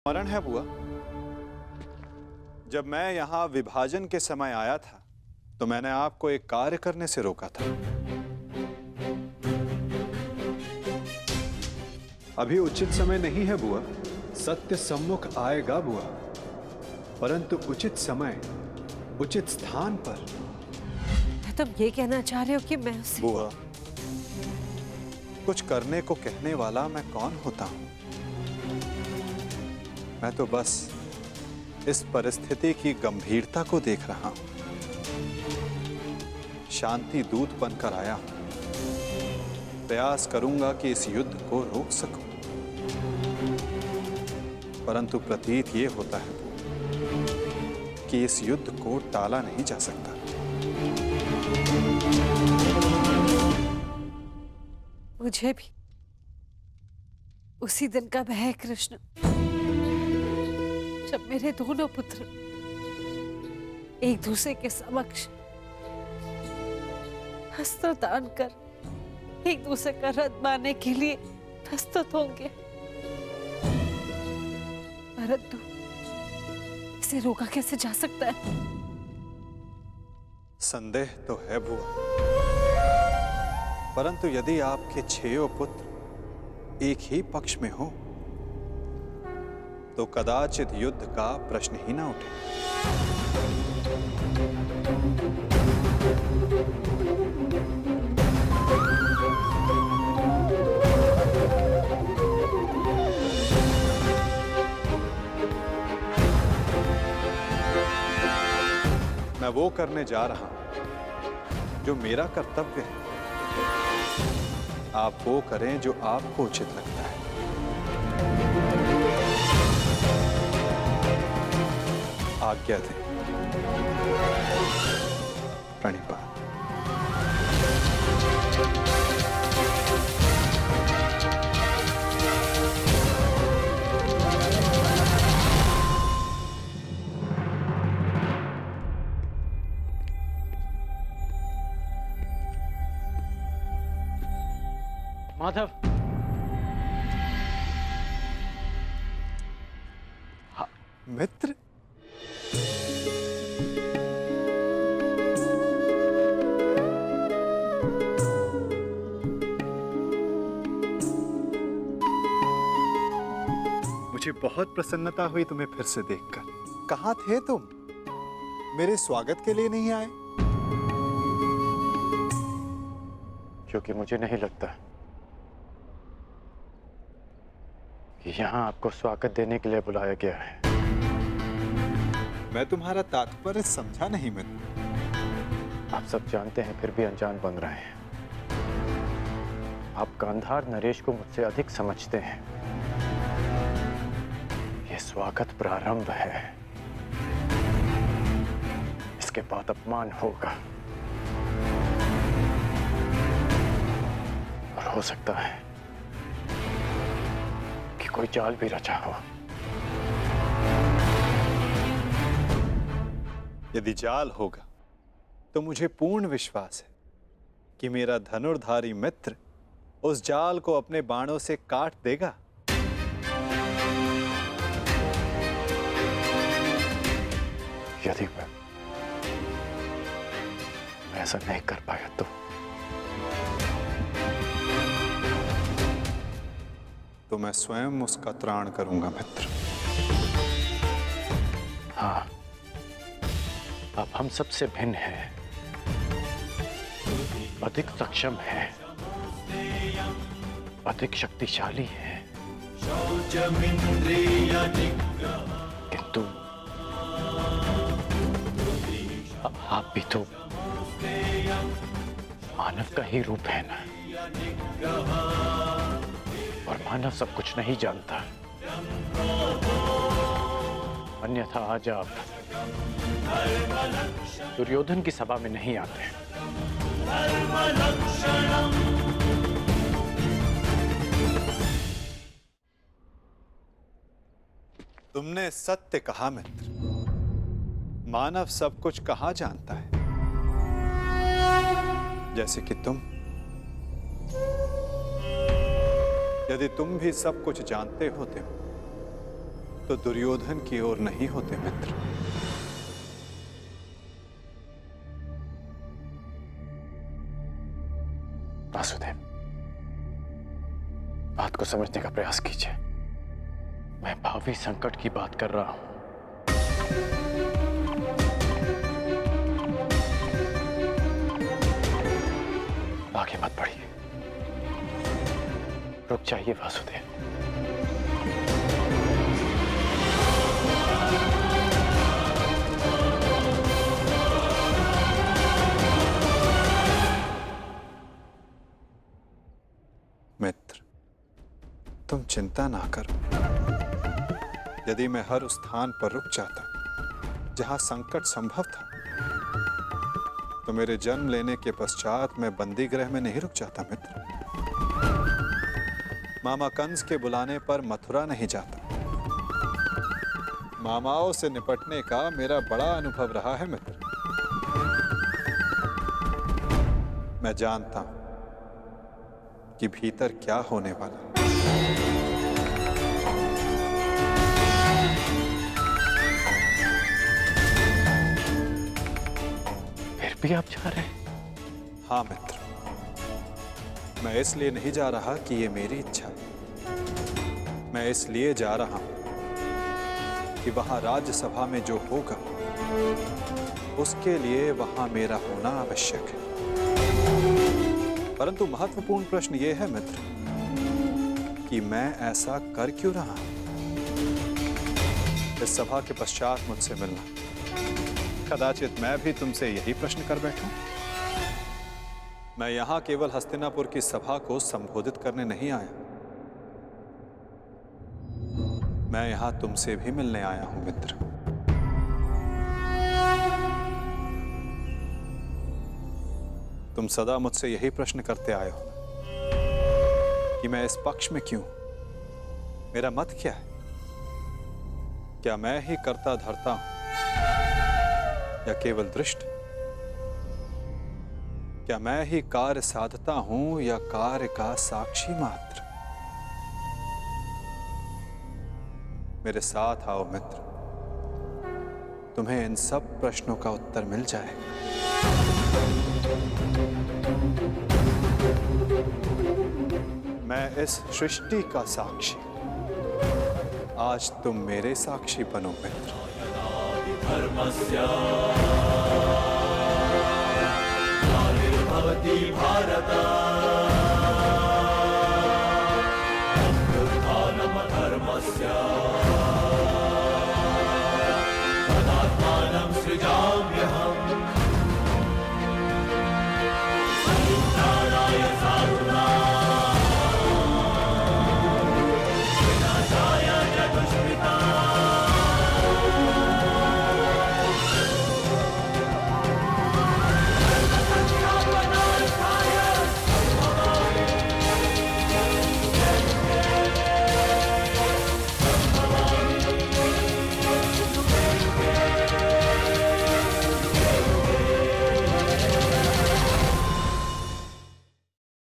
स्मरण है बुआ, जब मैं यहां विभाजन के समय आया था तो मैंने आपको एक कार्य करने से रोका था। अभी उचित समय नहीं है बुआ। सत्य सम्मुख आएगा बुआ, परंतु उचित समय उचित स्थान पर। तुम ये कहना चाह रहे हो कि मैं उसे... बुआ, कुछ करने को कहने वाला मैं कौन होता हूं? मैं तो बस इस परिस्थिति की गंभीरता को देख रहा हूं। शांति दूत बनकर आया हूं। प्रयास करूंगा कि इस युद्ध को रोक सकूं, परंतु प्रतीत ये होता है कि इस युद्ध को टाला नहीं जा सकता। मुझे भी उसी दिन का भय है कृष्ण, जब मेरे दोनों पुत्र एक दूसरे के समक्ष अस्त्र दान कर एक दूसरे का रथ बांधने के लिए प्रस्तुत होंगे, परंतु इसे रोका कैसे जा सकता है? संदेह तो है बुआ, परंतु यदि आपके 6 पुत्र एक ही पक्ष में हो तो कदाचित युद्ध का प्रश्न ही ना उठे। मैं वो करने जा रहा हूं जो मेरा कर्तव्य है। आप वो करें जो आपको उचित लगता है। आज्ञा दें। प्रणिपात। माधव, मित्र, मुझे बहुत प्रसन्नता हुई तुम्हें फिर से देखकर। कहाँ थे तुम? मेरे स्वागत के लिए नहीं आए? क्योंकि मुझे नहीं लगता कि यहाँ आपको स्वागत देने के लिए बुलाया गया है। मैं तुम्हारा तात्पर्य समझा नहीं मित्र। आप सब जानते हैं, फिर भी अनजान बन रहे हैं। आप गांधार नरेश को मुझसे अधिक समझते हैं। ये स्वागत प्रारंभ है, इसके बाद अपमान होगा और हो सकता है कि कोई जाल भी रचा हो। यदि जाल होगा तो मुझे पूर्ण विश्वास है कि मेरा धनुर्धारी मित्र उस जाल को अपने बाणों से काट देगा। यदि मैं ऐसा नहीं कर पाया तो मैं स्वयं उसका त्राण करूंगा मित्र। हाँ, अब हम सबसे भिन्न हैं, अधिक सक्षम हैं, अधिक शक्तिशाली हैं, किंतु आप भी तो मानव का ही रूप है ना, और मानव सब कुछ नहीं जानता। अन्यथा आज आप दुर्योधन की सभा में नहीं आते। तुमने सत्य कहा मित्र। मानव सब कुछ कहाँ जानता है? जैसे कि तुम। यदि तुम भी सब कुछ जानते होते हो तो दुर्योधन की ओर नहीं होते मित्र। वासुदेव, बात को समझने का प्रयास कीजिए। मैं भावी संकट की बात कर रहा हूं। आगे मत बढ़िए, रुक जाइए वासुदेव। मित्र, तुम चिंता ना करो। यदि मैं हर उस स्थान पर रुक जाता जहां संकट संभव था, तो मेरे जन्म लेने के पश्चात मैं बंदी गृह में नहीं रुक जाता मित्र। मामा कंस के बुलाने पर मथुरा नहीं जाता। मामाओं से निपटने का मेरा बड़ा अनुभव रहा है मित्र। मैं जानता हूं कि भीतर क्या होने वाला। फिर भी आप जा रहे हैं? हाँ मित्र, मैं इसलिए नहीं जा रहा कि ये मेरी इच्छा। मैं इसलिए जा रहा हूं कि वहां राज्यसभा में जो होगा उसके लिए वहां मेरा होना आवश्यक है। परंतु महत्वपूर्ण प्रश्न ये है मित्र कि मैं ऐसा कर क्यों रहा हूं। इस सभा के पश्चात मुझसे मिलना, कदाचित मैं भी तुमसे यही प्रश्न कर बैठूं। मैं यहां केवल हस्तिनापुर की सभा को संबोधित करने नहीं आया, मैं यहां तुमसे भी मिलने आया हूं मित्र। तुम सदा मुझसे यही प्रश्न करते आए हो कि मैं इस पक्ष में क्यों, मेरा मत क्या है। क्या मैं ही करता धरता हूं या केवल दृष्ट? क्या मैं ही कार्य साधता हूं या कार्य का साक्षी मात्र? मेरे साथ आओ मित्र, तुम्हें इन सब प्रश्नों का उत्तर मिल जाएगा। मैं इस सृष्टि का साक्षी, आज तुम मेरे साक्षी बनो मित्र। भवति भारत धर्मस्य